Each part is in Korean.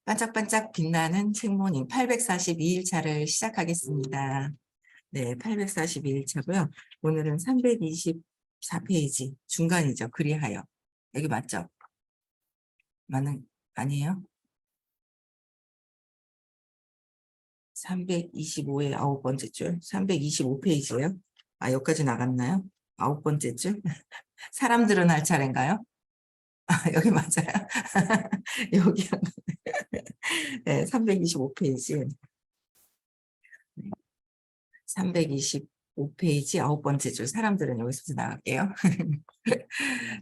반짝반짝 빛나는 책모닝 842일차를 시작하겠습니다. 네, 842일차고요. 오늘은 324페이지 중간이죠. 그리하여. 여기 맞죠? 아니에요? 325의 9번째 줄. 325페이지예요. 아, 여기까지 나갔나요? 9번째 줄. 사람들은 할 차례인가요? 아, 여기 맞아요. 여기 네, 325페이지. 325페이지 9번째 줄. 사람들은 여기서 나갈게요.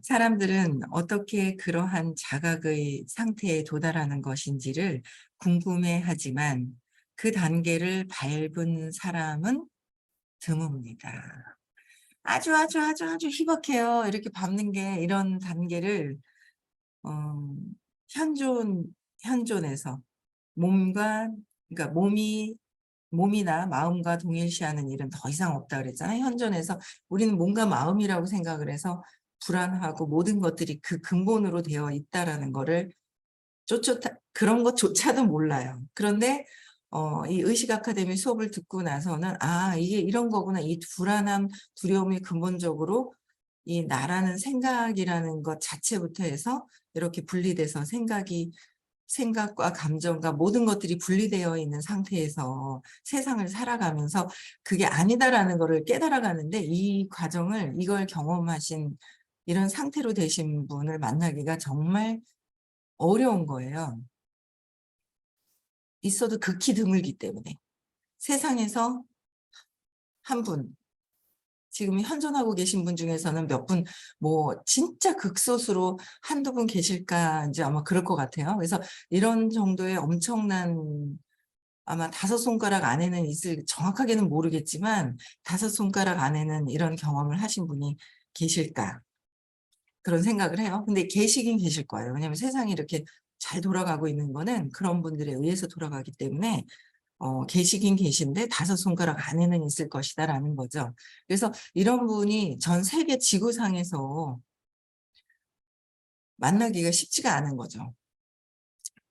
사람들은 어떻게 그러한 자각의 상태에 도달하는 것인지를 궁금해하지만 그 단계를 밟은 사람은 드뭅니다. 아주 희박해요. 이렇게 밟는 게 이런 단계를 어, 현존에서 몸과 그러니까 몸이나 마음과 동일시하는 일은 더 이상 없다 그랬잖아요. 현존에서 우리는 몸과 마음이라고 생각을 해서 불안하고 모든 것들이 그 근본으로 되어 있다라는 거를 그런 것조차도 몰라요. 그런데 이 의식 아카데미 수업을 듣고 나서는 이게 이런 거구나. 이 불안함, 두려움이 근본적으로 이 나라는 생각이라는 것 자체부터 해서 이렇게 분리돼서 생각과 감정과 모든 것들이 분리되어 있는 상태에서 세상을 살아가면서 그게 아니다라는 것을 깨달아가는데 이걸 경험하신 이런 상태로 되신 분을 만나기가 정말 어려운 거예요. 있어도 극히 드물기 때문에. 세상에서 한 분, 지금 현존하고 계신 분 중에서는 몇 분, 진짜 극소수로 한두 분 계실까, 이제 아마 그럴 것 같아요. 그래서 이런 정도의 엄청난, 아마 5손가락 안에는 정확하게는 모르겠지만, 5손가락 안에는 이런 경험을 하신 분이 계실까. 그런 생각을 해요. 근데 계시긴 계실 거예요. 왜냐하면 세상이 이렇게 잘 돌아가고 있는 거는 그런 분들에 의해서 돌아가기 때문에 계시긴 계신데 5손가락 안에는 있을 것이다라는 거죠. 그래서 이런 분이 전 세계 지구상에서 만나기가 쉽지가 않은 거죠.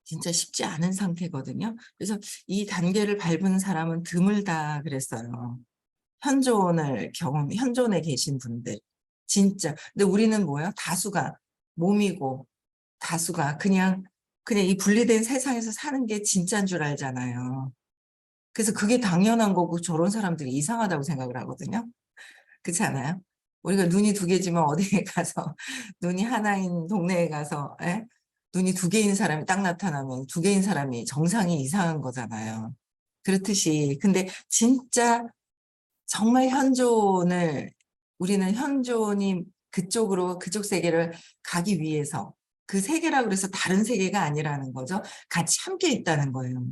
진짜 쉽지 않은 상태거든요. 그래서 이 단계를 밟은 사람은 드물다 그랬어요. 현존에 계신 분들. 진짜. 근데 우리는 뭐예요? 다수가 몸이고, 다수가 그냥 이 분리된 세상에서 사는 게 진짜인 줄 알잖아요. 그래서 그게 당연한 거고 저런 사람들이 이상하다고 생각을 하거든요. 그렇지 않아요? 우리가 눈이 2개지만 어디에 가서 눈이 하나인 동네에 가서 눈이 2개인 사람이 딱 나타나면 2개인 사람이 정상이 이상한 거잖아요. 그렇듯이 근데 진짜 정말 우리는 현존이 그쪽 세계를 가기 위해서 그 세계라고 해서 다른 세계가 아니라는 거죠. 같이 함께 있다는 거예요.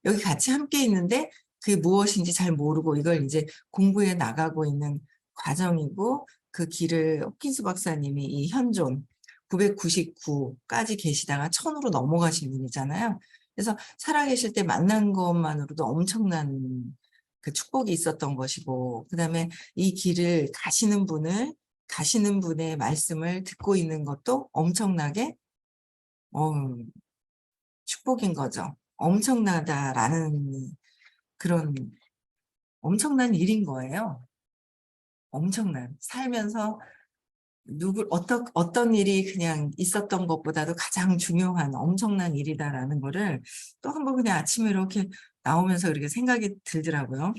여기 같이 함께 있는데 그게 무엇인지 잘 모르고 이걸 이제 공부해 나가고 있는 과정이고 그 길을 호킨스 박사님이 이 현존 999까지 계시다가 1000으로 넘어가신 분이잖아요. 그래서 살아계실 때 만난 것만으로도 엄청난 그 축복이 있었던 것이고 그다음에 이 길을 가시는 분의 말씀을 듣고 있는 것도 엄청나게 어, 축복인 거죠. 엄청나다라는 그런 엄청난 일인 거예요. 엄청난 살면서 어떤 일이 그냥 있었던 것보다도 가장 중요한 엄청난 일이다라는 거를 또 한 번 그냥 아침에 이렇게 나오면서 그렇게 생각이 들더라고요.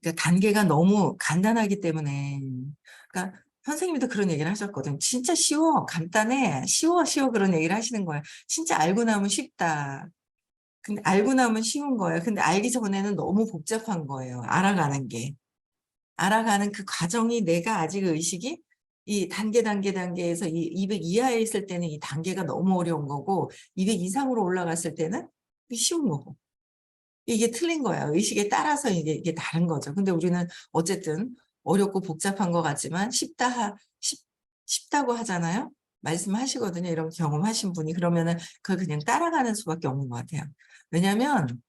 그러니까 단계가 너무 간단하기 때문에 그러니까 선생님도 그런 얘기를 하셨거든. 진짜 쉬워, 간단해, 쉬워 그런 얘기를 하시는 거예요. 진짜 알고 나면 쉽다. 근데 알고 나면 쉬운 거예요. 근데 알기 전에는 너무 복잡한 거예요. 알아가는 그 과정이 내가 아직 의식이 이 단계에서 이 200 이하에 있을 때는 이 단계가 너무 어려운 거고 200 이상으로 올라갔을 때는 쉬운 거고. 이게 틀린 거예요. 의식에 따라서 이게 다른 거죠. 근데 우리는 어쨌든 어렵고 복잡한 것 같지만 쉽다고 하잖아요. 말씀하시거든요. 이런 경험하신 분이. 그러면은 그걸 그냥 따라가는 수밖에 없는 것 같아요. 왜냐하면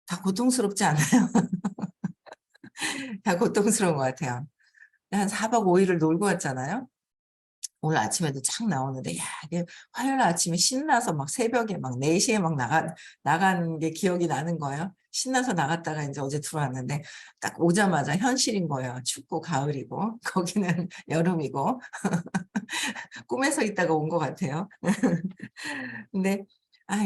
다 고통스럽지 않아요. 다 고통스러운 것 같아요. 한 4박 5일을 놀고 왔잖아요. 오늘 아침에도 착 나오는데 야 이게 화요일 아침에 신나서 막 새벽에 막 4 시에 막 나간 게 기억이 나는 거예요. 신나서 나갔다가 인제 어제 들어왔는데 딱 오자마자 현실인 거예요. 춥고 가을이고 거기는 여름이고 꿈에서 있다가 온 것 같아요. 근데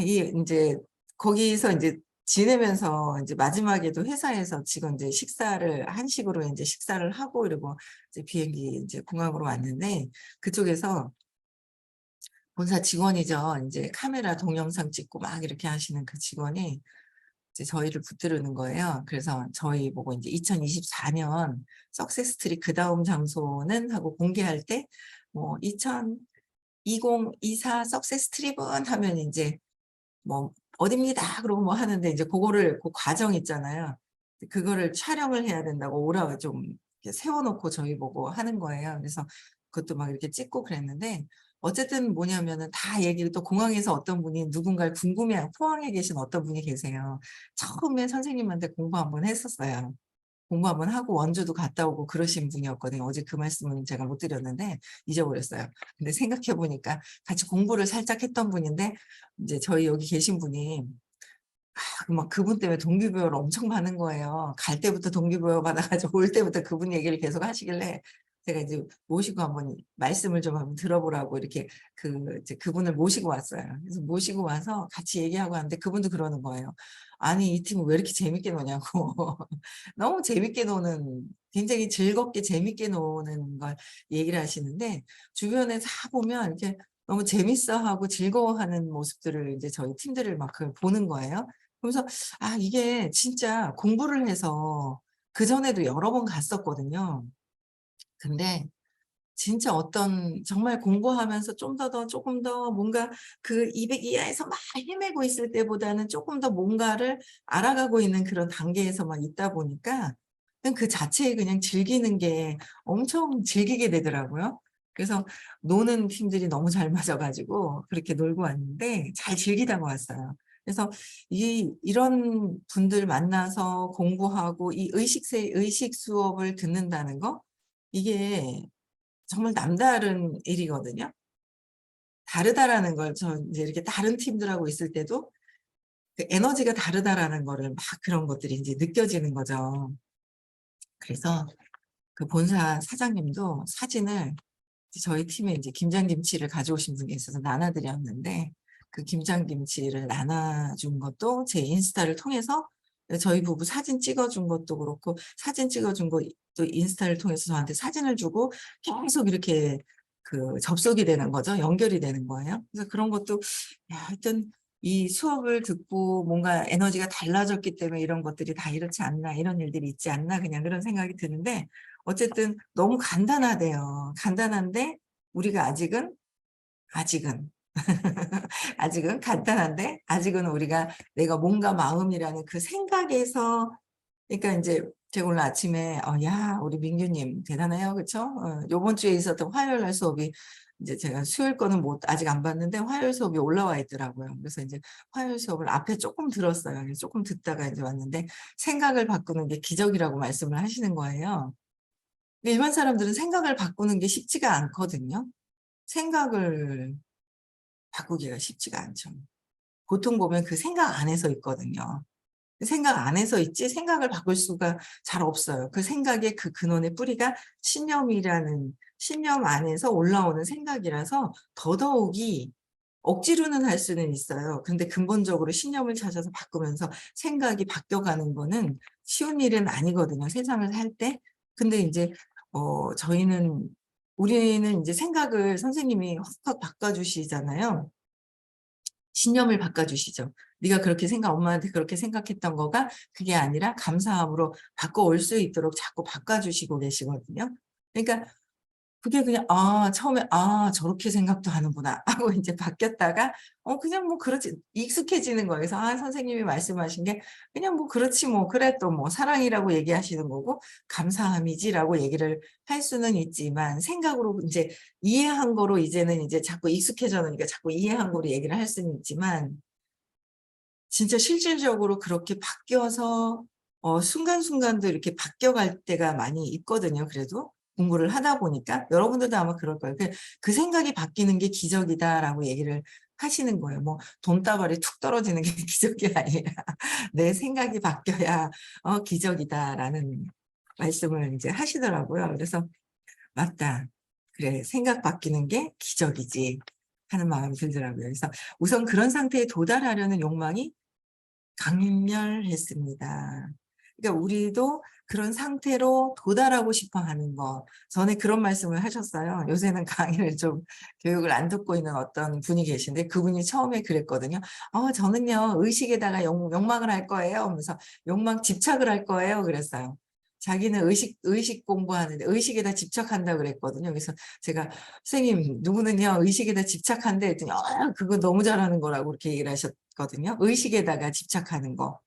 이 인제 거기서 인제 지내면서 인제 마지막에도 회사에서 지금 인제 식사를 한식으로 인제 식사를 하고 이러고 이제 비행기 인제 공항으로 왔는데 그쪽에서 본사 직원이죠. 인제 카메라 동영상 찍고 막 이렇게 하시는 그 직원이 이제 저희를 붙들으는 거예요. 그래서 저희 보고 인제 2024년 석세스 스토리 그다음 장소는 하고 공개할 때 뭐 "2024 석세스 트립은." 하면 인제 뭐 "어딥니다." 그러고 뭐 하는데 이제 고거를 그 과정 있잖아요. 그거를 촬영을 해야 된다고 오라고 좀 이렇게 세워 놓고 저희 보고 하는 거예요. 그래서 그것도 막 이렇게 찍고 그랬는데 어쨌든 뭐냐면은 다 얘기를 또 공항에서 어떤 분이 누군가를 궁금해하고 포항에 계신 어떤 분이 계세요. 처음에 선생님한테 공부 한번 했었어요. 공부 한번 하고 원주도 갔다 오고 그러신 분이었거든요. 어제 그 말씀은 제가 못 드렸는데 잊어버렸어요. 근데 생각해 보니까 같이 공부를 살짝 했던 분인데 인제 저희 여기 계신 분이 막 그분 때문에 동기부여를 엄청 받는 거예요. 갈 때부터 동기부여 받아 가지고 올 때부터 그분 얘기를 계속 하시길래 제가 이제 모시고 한번 말씀을 좀 한번 들어보라고 이렇게 이제 그분을 모시고 왔어요. 그래서 모시고 와서 같이 얘기하고 하는데 그분도 그러는 거예요. "아니 이 팀은 왜 이렇게 재밌게 노냐."고. 너무 재밌게 노는 굉장히 즐겁게 재밌게 노는 걸 얘기를 하시는데 주변에 다 보면 이렇게 너무 재밌어하고 즐거워하는 모습들을 이제 저희 팀들을 막 보는 거예요. 그러면서 이게 진짜 공부를 해서 그전에도 여러 번 갔었거든요. 근데 진짜 어떤 정말 공부하면서 좀 쪼금 더 뭔가 그 200 이하에서 막 헤매고 있을 때보다는 쪼끔 더 뭔가를 알아가고 있는 그런 단계에서만 있다 보니까 그냥 그 자체에 그냥 즐기는 게 엄청 즐기게 되더라고요. 그래서 노는 팀들이 너무 잘 맞아 가지고 그렇게 놀고 왔는데 잘 즐기다가 왔어요. 그래서 이런 분들 만나서 공부하고 이 의식 수업을 듣는다는 거 이게 정말 남다른 일이거든요. 다르다라는 걸 저 인제 이렇게 다른 팀들하고 있을 때도 그 에너지가 다르다라는 거를 막 그런 것들이 인제 느껴지는 거죠. 그래서 그 본사 사장님도 사진을 이제 저희 팀에 인제 김장김치를 가져오신 분이 있어서 나눠 드렸는데 그 김장김치를 나눠 준 것도 제 인스타를 통해서 저희 부부 사진 찍어 준 것도 그렇고 사진 찍어 준 거 또 인스타를 통해서 저한테 사진을 주고 계속 이렇게 접속이 되는 거죠. 연결이 되는 거예요. 그래서 그런 것도 하여튼 '이 수업을 듣고 뭔가 에너지가 달라졌기 때문에 이런 것들이 다 이렇지 않나. 이런 일들이 있지 않나.' 그냥 그런 생각이 드는데 어쨌든 너무 간단하대요. 간단한데 우리가 아직은 아직은 간단한데 아직은 우리가 내가 몸과 마음이라는 그 생각에서 그러니까 인제 제가 오늘 아침에 야 우리 민규님 대단해요. 그쵸? 요번 주에 있었던 화요일 날 수업이 인제 제가 수요일 거는 아직 안 봤는데 화요일 수업이 올라와 있더라고요. 그래서 인제 화요일 수업을 앞에 쪼끔 들었어요. 그래서 쪼끔 듣다가 인제 왔는데 생각을 바꾸는 게 기적이라고 말씀을 하시는 거예요. 일반 사람들은 생각을 바꾸는 게 쉽지가 않거든요. 생각을 바꾸기가 쉽지가 않죠. 보통 보면 그 생각 안에서 있거든요. 생각 안에서 있지 생각을 바꿀 수가 잘 없어요. 그 생각의 그 근원의 뿌리가 신념 안에서 올라오는 생각이라서 더더욱이 억지로는 할 수는 있어요. 근데 근본적으로 신념을 찾아서 바꾸면서 생각이 바뀌어가는 거는 쉬운 일은 아니거든요, 세상을 살 때. 근데 인제 우리는 인제 생각을 선생님이 확확 바꿔주시잖아요. 신념을 바꿔주시죠. "네가 그렇게 엄마한테 그렇게 생각했던 거가 그게 아니라 감사함으로 바꿔올 수 있도록 자꾸 바꿔주시고 계시거든요." 그러니까 그게 그냥 처음에 '아 저렇게 생각도 하는구나.' 하고 인제 바뀌었다가 그냥 뭐 그렇지 익숙해지는 거예요. 그래서 선생님이 말씀하신 게 그냥 뭐 '그렇지 뭐. 그래 또 뭐 사랑이라고 얘기하시는 거고 감사함이지.'라고 얘기를 할 수는 있지만 생각으로 인제 이해한 거로 이제는 이제 자꾸 익숙해져 놓으니까 자꾸 이해한 거로 얘기를 할 수는 있지만 진짜 실질적으로 그렇게 바뀌어서 순간순간도 이렇게 바뀌어갈 때가 많이 있거든요 그래도. 공부를 하다 보니까 여러분들도 아마 그럴 거예요. 그 생각이 바뀌는 게 기적이다라고 얘기를 하시는 거예요. 뭐 돈다발이 툭 떨어지는 게 기적이 아니라 내 생각이 바뀌어야 기적이다라는 말씀을 이제 하시더라고요. 그래서 맞다. 그래, 생각 바뀌는 게 기적이지 하는 마음이 들더라고요. 그래서 우선 그런 상태에 도달하려는 욕망이 강렬했습니다. 그러니까 우리도 그런 상태로 도달하고 싶어 하는 거. 전에 그런 말씀을 하셨어요. 요새는 강의를 좀 교육을 안 듣고 있는 어떤 분이 계신데 그분이 처음에 그랬거든요. 저는요, 의식에다가 욕망을 할 거예요. 하면서 욕망 집착을 할 거예요. 그랬어요. 자기는 의식 공부하는데 의식에다 집착한다 그랬거든요. 그래서 제가 선생님 누구는요 의식에다 집착한대 했더니 그거 너무 잘하는 거라고 그렇게 얘기를 하셨거든요. 의식에다가 집착하는 거.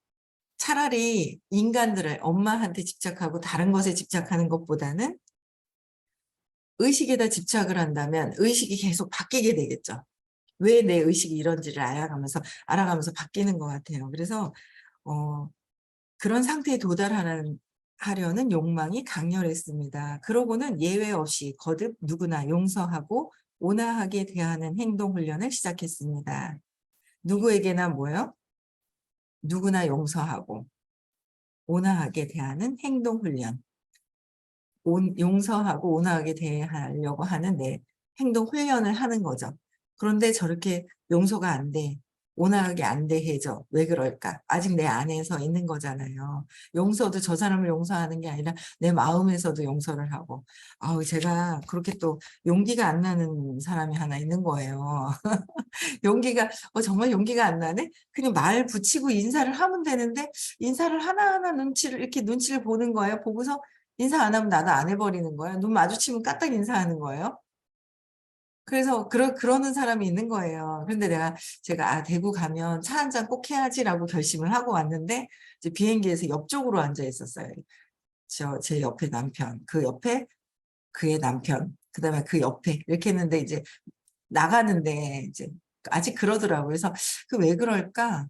차라리 인간들을 엄마한테 집착하고 다른 것에 집착하는 것보다는 의식에다 집착을 한다면 의식이 계속 바뀌게 되겠죠. 왜 내 의식이 이런지를 알아가면서 바뀌는 것 같아요. 그래서 그런 상태에 하려는 욕망이 강렬했습니다. 그러고는 예외 없이 거듭 누구나 용서하고 온화하게 대하는 행동 훈련을 시작했습니다. 누구에게나 뭐요? 누구나 용서하고 온화하게 대하는 행동 훈련. 용서하고 온화하게 대하려고 하는 행동 훈련을 하는 거죠. 그런데 저렇게 용서가 안 돼. 온화하게 안 대해져. 왜 그럴까? 아직 내 안에서 있는 거잖아요. 용서도 저 사람을 용서하는 게 아니라 내 마음에서도 용서를 하고. 제가 그렇게 또 용기가 안 나는 사람이 하나 있는 거예요. 용기가 정말 용기가 안 나네? 그냥 말 붙이고 인사를 하면 되는데 인사를 하나하나 눈치를 보는 거예요. 보고서 인사 안 하면 나도 안 해버리는 거야. 눈 마주치면 까딱 인사하는 거예요. 그래서 그러는 사람이 있는 거예요. 그런데 제가 대구 가면 차 한 잔 꼭 해야지라고 결심을 하고 왔는데 이제 비행기에서 옆쪽으로 앉아 있었어요. 제 옆에 남편, 그 옆에 그의 남편, 그다음에 그 옆에 이렇게 했는데 이제 나가는데 이제 아직 그러더라고요. 그래서 왜 그럴까?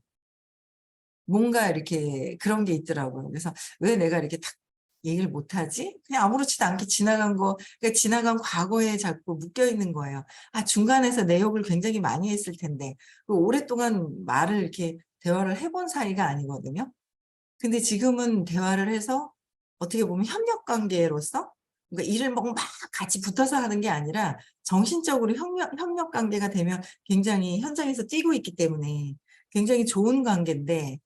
뭔가 이렇게 그런 게 있더라고요. 그래서 왜 내가 이렇게 딱 얘기를 못하지? 그냥 아무렇지도 않게 그러니까 지나간 과거에 자꾸 묶여 있는 거예요. 중간에서 내 욕을 굉장히 많이 했을 텐데, 오랫동안 이렇게 대화를 해본 사이가 아니거든요. 근데 지금은 대화를 해서 어떻게 보면 협력 관계로서, 그러니까 일을 막 같이 붙어서 하는 게 아니라 정신적으로 협력 관계가 되면 굉장히 현장에서 뛰고 있기 때문에 굉장히 좋은 관계인데,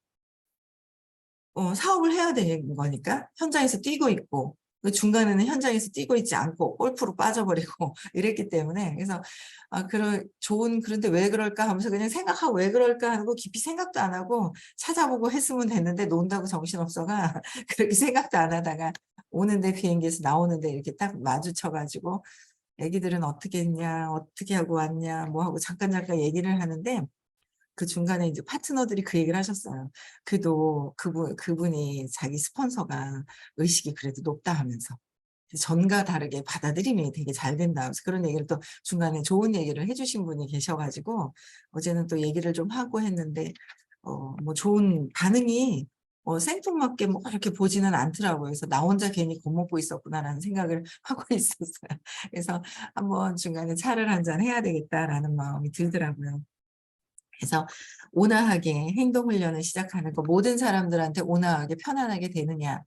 사업을 해야 되는 거니까 현장에서 뛰고 있고 그 중간에는 현장에서 뛰고 있지 않고 골프로 빠져버리고 이랬기 때문에 그래서 그런데 왜 그럴까 하면서 그냥 생각하고 왜 그럴까 하고 깊이 생각도 안 하고 찾아보고 했으면 됐는데 논다고 정신없어가 그렇게 생각도 안 하다가 오는데 비행기에서 나오는데 이렇게 딱 마주쳐가지고 애기들은 어떻게 했냐 어떻게 하고 왔냐 뭐 하고 잠깐 얘기를 하는데 그 중간에 이제 파트너들이 그 얘기를 하셨어요. 그래도 그분이 자기 스폰서가 의식이 그래도 높다 하면서 전과 다르게 받아들임이 되게 잘 된다 하면서 그런 얘기를 또 중간에 좋은 얘기를 해 주신 분이 계셔 가지고 어제는 또 얘기를 좀 하고 했는데 뭐 좋은 반응이 생뚱맞게 뭐 이렇게 보지는 않더라고요. 그래서 '나 혼자 괜히 겁먹고 있었구나.'라는 생각을 하고 있었어요. 그래서 '한번 중간에 차를 한 잔 해야 되겠다.'라는 마음이 들더라고요. 그래서 온화하게 행동 훈련을 시작하는 거. 모든 사람들한테 온화하게 편안하게 되느냐.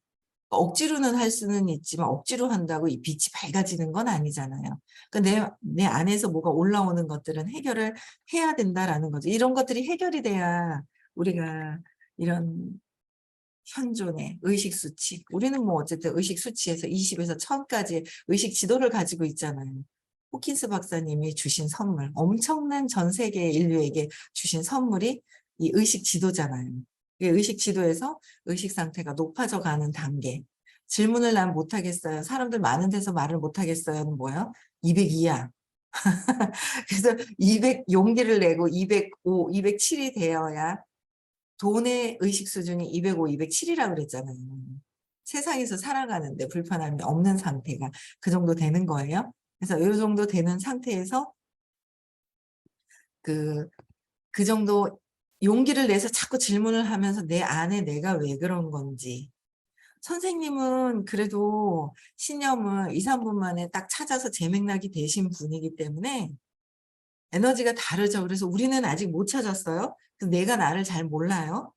억지로는 할 수는 있지만 억지로 한다고 이 빛이 밝아지는 건 아니잖아요. 그러니까 내 안에서 뭐가 올라오는 것들은 해결을 해야 된다라는 거죠. 이런 것들이 해결이 돼야 우리가 이런 현존의 의식 수치, 우리는 뭐 어쨌든 의식 수치에서 20에서 1000까지의 의식 지도를 가지고 있잖아요. 호킨스 박사님이 주신 선물, 엄청난 전 세계 인류에게 주신 선물이 이 의식 지도잖아요. 이 의식 지도에서 의식 상태가 높아져 가는 단계. 질문을 난 못하겠어요. 사람들 많은 데서 말을 못하겠어요는 뭐예요? 202야. 그래서 200 용기를 내고 205, 207이 되어야 돈의 의식 수준이 205, 207이라고 그랬잖아요. 세상에서 살아가는데 불편함이 없는 상태가 그 정도 되는 거예요. 그래서 요 정도 되는 상태에서 그 그 정도 용기를 내서 자꾸 질문을 하면서 내 안에 내가 왜 그런 건지 선생님은 그래도 신념을 2-3분 만에 딱 찾아서 재맥락이 되신 분이기 때문에 에너지가 다르죠. 그래서 우리는 아직 못 찾았어요. 그래서 내가 나를 잘 몰라요.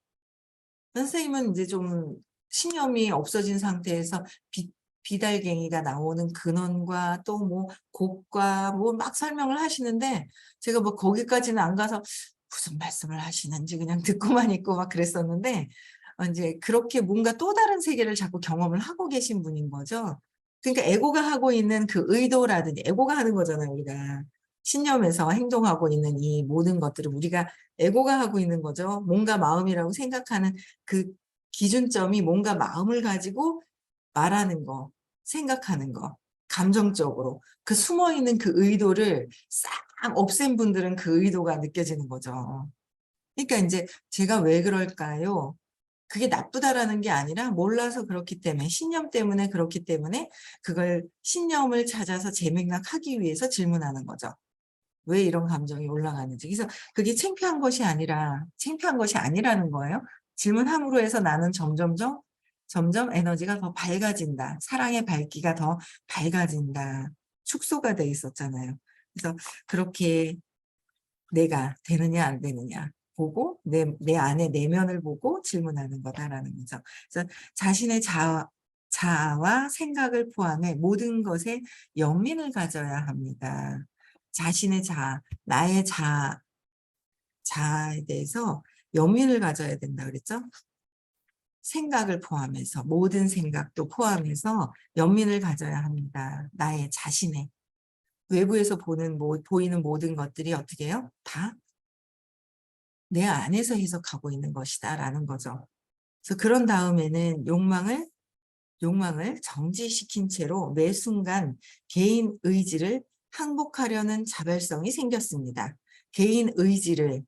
선생님은 이제 좀 신념이 없어진 상태에서 비달갱이가 나오는 근원과 또 뭐 곡과 뭐 막 설명을 하시는데 제가 뭐 거기까지는 안 가서 무슨 말씀을 하시는지 그냥 듣고만 있고 막 그랬었는데 인제 그렇게 뭔가 또 다른 세계를 자꾸 경험을 하고 계신 분인 거죠. 그러니까 에고가 하고 있는 그 의도라든지 에고가 하는 거잖아요, 우리가. 신념에서 행동하고 있는 이 모든 것들을 우리가 에고가 하고 있는 거죠. 몸과 마음이라고 생각하는 그 기준점이 뭔가 마음을 가지고 말하는 거, 생각하는 거, 감정적으로 그 숨어 있는 그 의도를 싹 없앤 분들은 그 의도가 느껴지는 거죠. 그러니까 인제 제가 왜 그럴까요? 그게 나쁘다라는 게 아니라 몰라서 그렇기 때문에 신념 때문에 그렇기 때문에 그걸 신념을 찾아서 재맥락하기 위해서 질문하는 거죠. 왜 이런 감정이 올라가는지. 그래서 그게 창피한 것이 아니라는 거예요. 질문함으로 해서 나는 점점 에너지가 더 밝아진다. 사랑의 밝기가 더 밝아진다. 축소가 돼 있었잖아요. 그래서 그렇게 내가 되느냐 안 되느냐 보고 내 안의 내면을 보고 질문하는 거다라는 거죠. 그래서 자신의 자아와 생각을 포함해 모든 것에 영민을 가져야 합니다. 자신의 자아, 나의 자아에 대해서 영민을 가져야 된다 그랬죠? 생각을 포함해서 모든 생각도 포함해서 영민을 가져야 합니다. 나의 자신의 외부에서 보이는 모든 것들이 어떻게 해요? 다 내 안에서 해석하고 있는 것이다라는 거죠. 그래서 그런 다음에는 욕망을 정지시킨 채로 매 순간 개인 의지를 항복하려는 자발성이 생겼습니다. 개인 의지를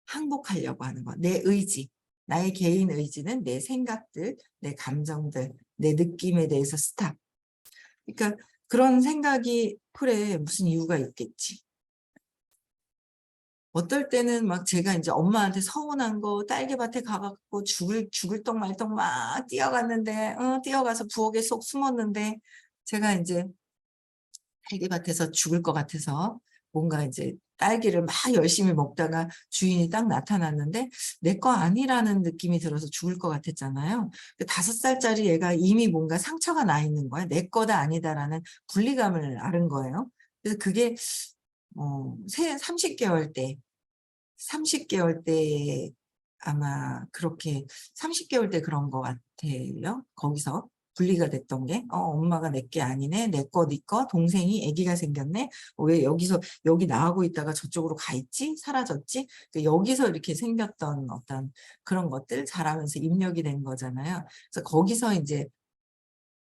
항복하려고 하는 거. 내 의지. 나의 개인 의지는 내 생각들, 내 감정들, 내 느낌에 대해서 스탑. 그러니까 그런 생각이 그래 무슨 이유가 있겠지. 어떨 때는 막 제가 인제 엄마한테 서운한 거 딸기밭에 가 갖고 죽을 떡 말 떡 막 뛰어갔는데 뛰어가서 부엌에 쏙 숨었는데 제가 인제 딸기밭에서 죽을 것 같아서 뭔가 이제 딸기를 막 열심히 먹다가 주인이 딱 나타났는데 내 거 아니라는 느낌이 들어서 죽을 것 같았잖아요. 그 5 살짜리 애가 이미 뭔가 상처가 나 있는 거야. '내 거다 아니다.'라는 분리감을 앓은 거예요. 그래서 그게 새 30 개월 때 아마 그렇게 30 개월 때 그런 것 같아요. 거기서 분리가 됐던 게 '엄마가 내 게 아니네. 내 거 네 거. 동생이 아기가 생겼네. 왜 여기 나하고 있다가 저쪽으로 가 있지? 사라졌지?' 여기서 이렇게 생겼던 어떤 그런 것들 자라면서 입력이 된 거잖아요. 그래서 거기서 인제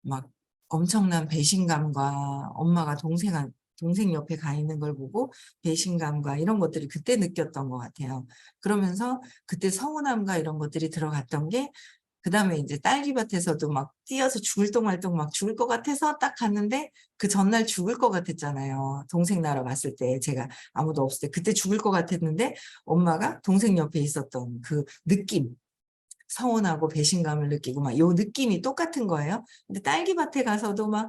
막 엄청난 배신감과 엄마가 동생 옆에 가 있는 걸 보고 배신감과 이런 것들을 그때 느꼈던 것 같아요. 그러면서 그때 서운함과 이런 것들이 들어갔던 게 그다음에 인제 딸기밭에서도 막 뛰어서 죽을 똥말똥 막 죽을 것 같아서 딱 갔는데 그 전날 죽을 것 같았잖아요. 동생 나러 갔을 때 제가 아무도 없을 때 그때 죽을 것 같았는데 엄마가 동생 옆에 있었던 그 느낌 서운하고 배신감을 느끼고 막 요 느낌이 똑같은 거예요. 근데 딸기밭에 가서도 막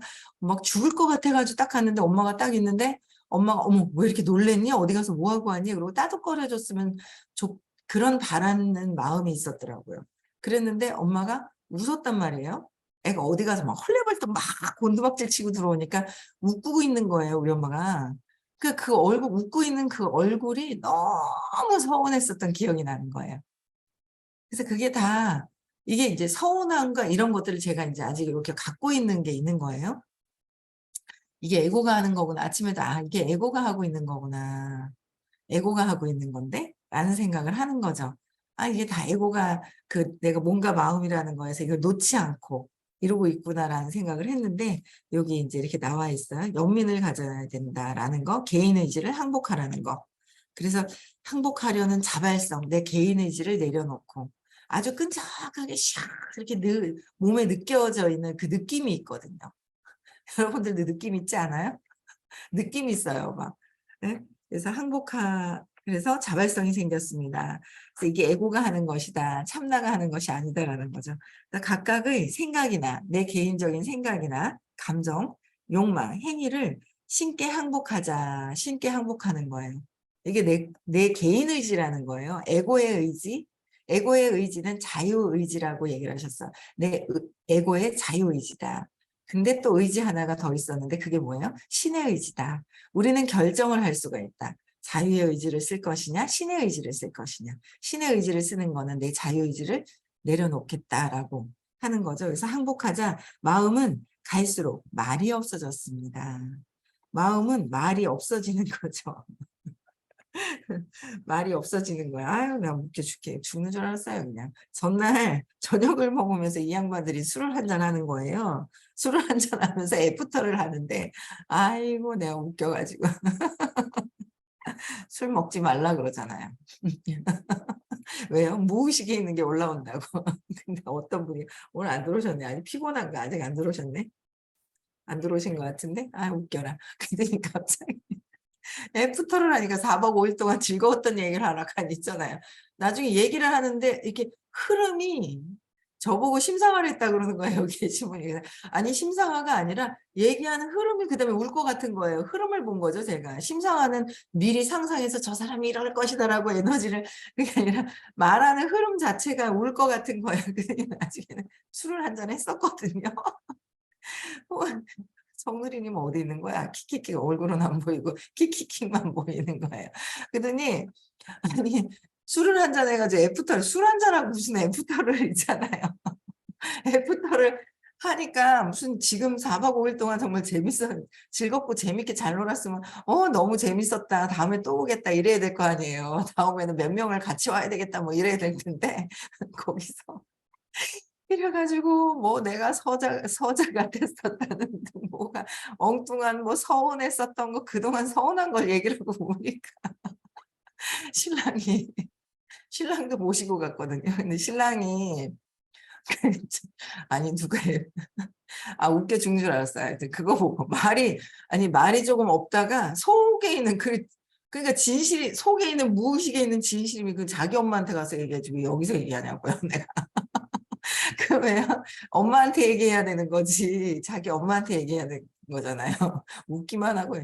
죽을 것 같아 가지고 딱 갔는데 엄마가 딱 있는데 엄마가 "어머 왜 이렇게 놀랐니? 어디 가서 뭐 하고 왔니?" 그러고 따뜻거려 줬으면 좋 그런 바라는 마음이 있었더라고요. 그랬는데 엄마가 웃었단 말이에요. 애가 어디 가서 막 헐레벌떡 막 곤두박질 치고 들어오니까 웃고 있는 거예요, 우리 엄마가. 그 얼굴 웃고 있는 그 얼굴이 너무 서운했었던 기억이 나는 거예요. 그래서 그게 다 이게 이제 서운함과 이런 것들을 제가 인제 아직 이렇게 갖고 있는 게 있는 거예요. '이게 에고가 하는 거구나.' 아침에도 '아 이게 에고가 하고 있는 거구나. 에고가 하고 있는 건데?'라는 생각을 하는 거죠. '아 이게 다 에고가 내가 몸과 마음이라는 거에서 이걸 놓지 않고 이러고 있구나.'라는 생각을 했는데 여기 인제 이렇게 나와 있어요. '영민을 가져야 된다.'라는 거, 개인 의지를 항복하라는 거. 그래서 항복하려는 자발성, 내 개인 의지를 내려놓고 아주 끈적하게 샥 이렇게 몸에 느껴져 있는 그 느낌이 있거든요. 여러분들도 느낌 있지 않아요? 느낌이 있어요 막. 예? 그래서 항복하 그래서 자발성이 생겼습니다. 그래서 이게 에고가 하는 것이다. 참나가 하는 것이 아니다라는 거죠. 그러니까 각각의 생각이나 내 개인적인 생각이나 감정, 욕망, 행위를 신께 항복하자. 신께 항복하는 거예요. 이게 내 개인 의지라는 거예요. 에고의 의지. 에고의 의지는 자유의지라고 얘기를 하셨어. 에고의 자유의지다. 근데 또 의지 하나가 더 있었는데 그게 뭐예요? 신의 의지다. 우리는 결정을 할 수가 있다. 자유의 의지를 쓸 것이냐, 신의 의지를 쓸 것이냐. 신의 의지를 쓰는 거는 내 자유의지를 내려놓겠다라고 하는 거죠. 그래서 항복하자. 마음은 갈수록 말이 없어졌습니다. 마음은 말이 없어지는 거죠. 말이 없어지는 거야. 아유, 나 웃겨 죽는 줄 알았어요, 그냥. 전날 저녁을 먹으면서 이 양반들이 술을 한잔 하는 거예요. 술을 한잔 하면서 애프터를 하는데, 아이고, 내가 웃겨가지고. 술 먹지 말라 그러잖아요. 왜요? 무의식에 있는 게 올라온다고. 근데 어떤 분이 오늘 안 들어오셨네. 아니, 피곤한가? 아직 안 들어오셨네? 안 들어오신 것 같은데? 아, 웃겨라. 그러니 갑자기. 애프터를 하니까 4박 5일 동안 즐거웠던 얘기를 하라고 있잖아요. 나중에 얘기를 하는데 이렇게 흐름이 저보고 심상화를 했다 그러는 거예요. 여기 계신 분이. 아니 심상화가 아니라 얘기하는 흐름이 그다음에 울 것 같은 거예요. 흐름을 본 거죠 제가. 심상화는 미리 상상해서 저 사람이 이럴 것이다라고 에너지를 그게 아니라 말하는 흐름 자체가 울 것 같은 거예요. 그래서 나중에는 술을 한 잔 했었거든요. 정누리님 어디 있는 거야? 키키키 얼굴은 안 보이고 키키키만 보이는 거예요. 그러더니 아니 술을 한 잔 해가지고 애프터를 술 한 잔하고 무슨 애프터를 있잖아요. 애프터를 하니까 무슨 지금 4박 5일 동안 정말 즐겁고 재밌게 잘 놀았으면 너무 재밌었다. 다음에 또 오겠다 이래야 될 거 아니에요. 다음에는 몇 명을 같이 와야 되겠다 뭐 이래야 될 텐데 거기서 이래가지고 뭐 내가 서자가 됐었다는 둥 뭐가 엉뚱한 뭐 서운했었던 거 그동안 서운한 걸 얘기를 하고 보니까 신랑이 신랑도 모시고 갔거든요. 근데 신랑이 아니 누가 웃겨 죽는 줄 알았어요. 하여튼 그거 보고 말이 조금 없다가 속에 있는 그러니까 진실이 속에 있는 무의식에 있는 진실이 그 자기 엄마한테 가서 얘기해주고 여기서 얘기하냐고요. 내가 그러면 엄마한테 얘기해야 되는 거지. 자기 엄마한테 얘기해야 되는 거잖아요. 웃기만 하고.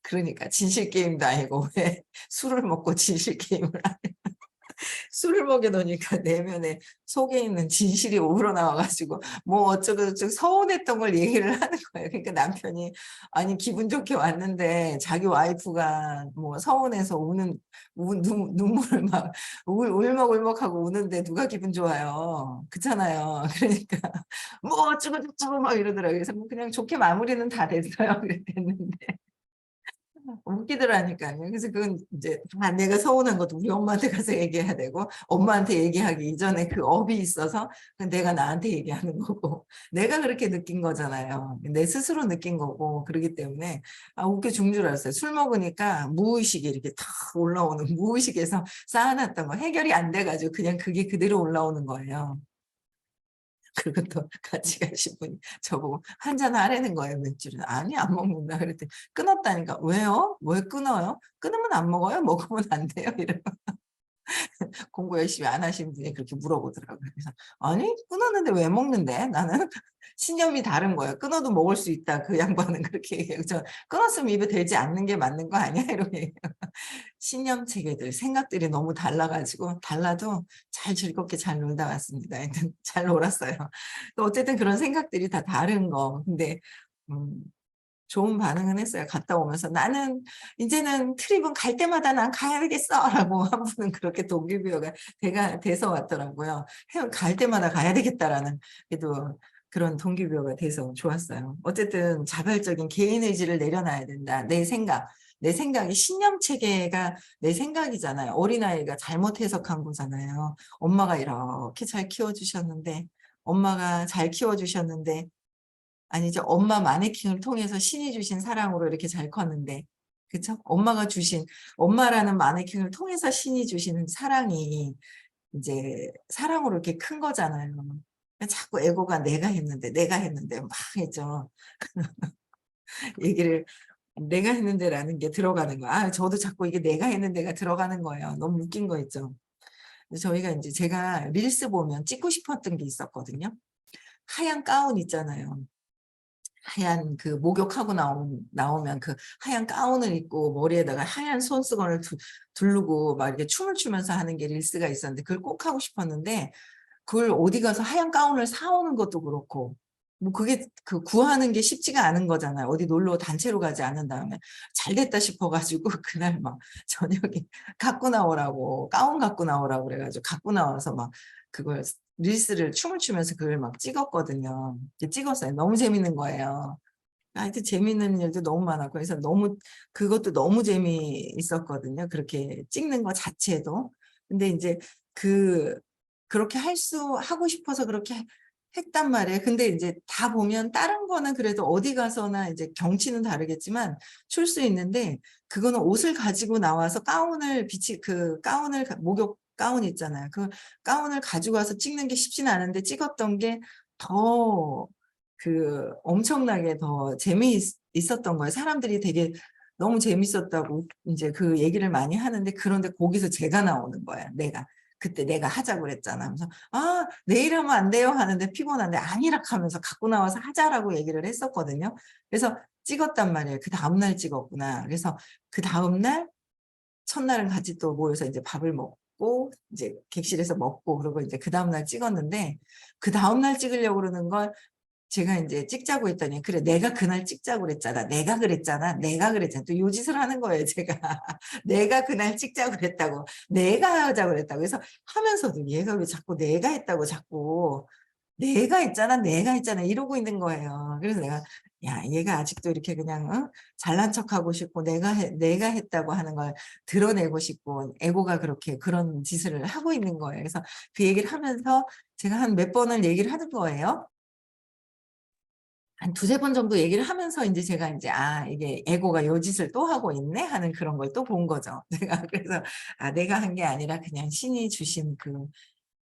그러니까 진실 게임도 아니고 왜 술을 먹고 진실 게임을 술을 먹여 놓으니까 내면에 속에 있는 진실이 우러나와 가지고 뭐 어쩌고저쩌고 서운했던 걸 얘기를 하는 거예요. 그러니까 남편이 아니 기분 좋게 왔는데 자기 와이프가 뭐 서운해서 눈물을 막 울먹울먹하고 우는데 누가 기분 좋아요. 그렇잖아요. 그러니까 뭐 어쩌고저쩌고 막 이러더라고요. 그래서 뭐 그냥 좋게 마무리는 다 됐어요. 그랬는데 웃기더라니까요. 그래서 그건 이제 내가 서운한 것도 우리 엄마한테 가서 얘기해야 되고 엄마한테 얘기하기 이전에 그 업이 있어서 내가 나한테 얘기하는 거고 내가 그렇게 느낀 거잖아요. 내 스스로 느낀 거고 그러기 때문에 웃겨 죽는 줄 알았어요. 술 먹으니까 무의식이 이렇게 탁 올라오는 무의식에서 쌓아놨던 거 해결이 안 돼가지고 그냥 그게 그대로 올라오는 거예요. 그리고 또 같이 가신 분이 저보고 한 잔 하라는 거예요, 맥주를. 아니, 안 먹는다. 그랬더니 끊었다니까. 왜요? 왜 끊어요? 끊으면 안 먹어요? 먹으면 안 돼요? 이러고. 공부 열심히 안 하신 분이 그렇게 물어보더라고요. 그래서 아니, 끊었는데 왜 먹는데? 나는 신념이 다른 거예요. 끊어도 먹을 수 있다. 그 양반은 그렇게 얘기해요. 저 끊었으면 입에 대지 않는 게 맞는 거 아니야? 이러고 얘기해요. 신념 체계들, 생각들이 너무 달라가지고 달라도 잘 즐겁게 잘 놀다 왔습니다. 하여튼 잘 놀았어요. 어쨌든 그런 생각들이 다 다른 거. 근데 음, 좋은 반응은 했어요. 갔다 오면서 나는 이제는 트립은 갈 때마다 난 가야 되겠어라고 한 분은 그렇게 동기부여가 돼서 왔더라고요. 갈 때마다 가야 되겠다라는 그래도 그런 동기부여가 돼서 좋았어요. 어쨌든 자발적인 개인 의지를 내려놔야 된다. 내 생각이 신념 체계가 내 생각이잖아요. 어린아이가 잘못 해석한 거잖아요. 엄마가 이렇게 잘 키워주셨는데 엄마가 잘 키워주셨는데 아니죠. 엄마 마네킹을 통해서 신이 주신 사랑으로 이렇게 잘 컸는데, 그쵸? 엄마라는 마네킹을 통해서 신이 주시는 사랑이 이제 사랑으로 이렇게 큰 거잖아요. 자꾸 에고가 내가 했는데 막 했죠. 얘기를 내가 했는데라는 게 들어가는 거야. 저도 자꾸 이게 내가 했는데가 들어가는 거예요. 너무 웃긴 거 있죠. 저희가 이제 제가 릴스 보면 찍고 싶었던 게 있었거든요. 하얀 가운 있잖아요. 하얀 그 목욕하고 나오면 그 하얀 가운을 입고 머리에다가 하얀 손수건을 두르고 막 이렇게 춤을 추면서 하는 게 릴스가 있었는데 그걸 꼭 하고 싶었는데 그걸 어디 가서 하얀 가운을 사오는 것도 그렇고 뭐 그게 그 구하는 게 쉽지가 않은 거잖아요. 어디 놀러 단체로 가지 않은 다음에 잘 됐다 싶어 가지고 그날 막 저녁에 갖고 나오라고 가운 갖고 나오라고 그래 가지고 갖고 나와서 막 그걸 릴스를 춤을 추면서 그걸 막 찍었거든요. 찍었어요. 너무 재밌는 거예요. 하여튼 재밌는 일도 너무 많았고 그래서 너무 그것도 너무 재미있었거든요. 그렇게 찍는 거 자체도. 근데 인제 그 그렇게 하고 싶어서 그렇게 했단 말이에요. 근데 인제 다 보면 다른 거는 그래도 어디 가서나 이제 경치는 다르겠지만 출 수 있는데 그거는 옷을 가지고 나와서 가운을 그 가운을 목욕 가운 있잖아요. 그 가운을 가지고 와서 찍는 게 쉽지는 않은데 찍었던 게 더 엄청나게 더 재미있었던 거예요. 사람들이 되게 너무 재밌었다고 인제 그 얘기를 많이 하는데 그런데 거기서 제가 나오는 거예요, 내가. "그때 내가 하자고 그랬잖아." 하면서 "아 내일 하면 안 돼요." 하는데 피곤한데 "아니라." 하면서 갖고 나와서 하자라고 얘기를 했었거든요. 그래서 찍었단 말이에요. 그다음 날 찍었구나. 그래서 그다음 날 첫날은 같이 또 모여서 이제 밥을 먹고 이제 객실에서 먹고 그러고 이제 그다음 날 찍었는데 그다음 날 찍으려고 그러는 걸 제가 인제 찍자고 했더니 "그래 내가 그날 찍자고 그랬잖아. 내가 그랬잖아. 내가 그랬잖아." 또 요 짓을 하는 거예요 제가. 내가 그날 찍자고 그랬다고. 내가 하자고 그랬다고. 그래서 하면서도 얘가 왜 자꾸 내가 했다고 자꾸 "내가 했잖아. 내가 했잖아." 이러고 있는 거예요. 그래서 내가 '야 얘가 아직도 이렇게 그냥 잘난 척하고 싶고 내가 했다고 하는 걸 드러내고 싶고 에고가 그렇게 그런 짓을 하고 있는 거예요.' 그래서 그 얘기를 하면서 제가 한 몇 번을 얘기를 하는 거예요. 한 두세 번 정도 얘기를 하면서 인제 제가 인제 '아 이게 에고가 요 짓을 또 하고 있네.' 하는 그런 걸 또 본 거죠. 제가 그래서 내가 한 게 아니라 그냥 신이 주신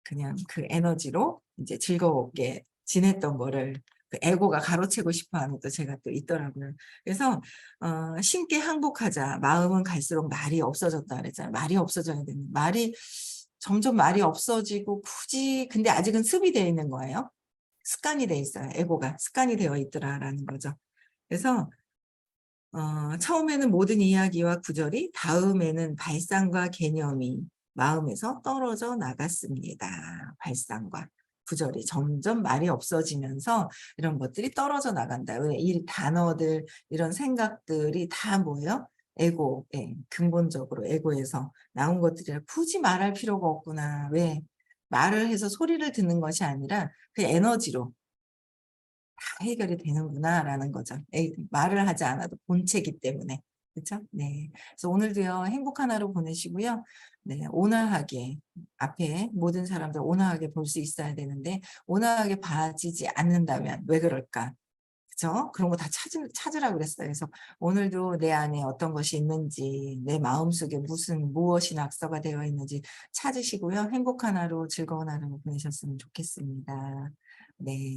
그냥 그 에너지로 인제 즐겁게 지냈던 거를 그 에고가 가로채고 싶어 하는 또 제가 또 있더라고요. 그래서 "신께 항복하자. 마음은 갈수록 말이 없어졌다." 그랬잖아요. 말이 없어져야 되는 점점 말이 없어지고 굳이 근데 아직은 습이 되어 있는 거예요. 습관이 돼 있어요. 에고가 습관이 되어 있더라라는 거죠. 그래서 처음에는 모든 이야기와 구절이 다음에는 발상과 개념이 마음에서 떨어져 나갔습니다. 발상과 구절이 점점 말이 없어지면서 이런 것들이 떨어져 나간다. 왜 이 단어들 이런 생각들이 다 뭐예요? 에고에 근본적으로 에고에서 나온 것들이라 '굳이 말할 필요가 없구나.' 왜 말을 해서 소리를 듣는 것이 아니라 그 에너지로 다 해결이 되는구나라는 거죠. 말을 하지 않아도 본체이기 때문에. 그쵸? 네. 그래서 오늘도요 행복한 하루 보내시고요. 네 온화하게 앞에 모든 사람들 온화하게 볼 수 있어야 되는데 온화하게 봐지지 않는다면 '왜 그럴까?' 그죠? 그런 거 다 찾으라 그랬어요. 그래서 오늘도 내 안에 어떤 것이 있는지 내 마음속에 무엇이 낙서가 되어 있는지 찾으시고요. 행복한 하루 즐거운 하루 보내셨으면 좋겠습니다. 네.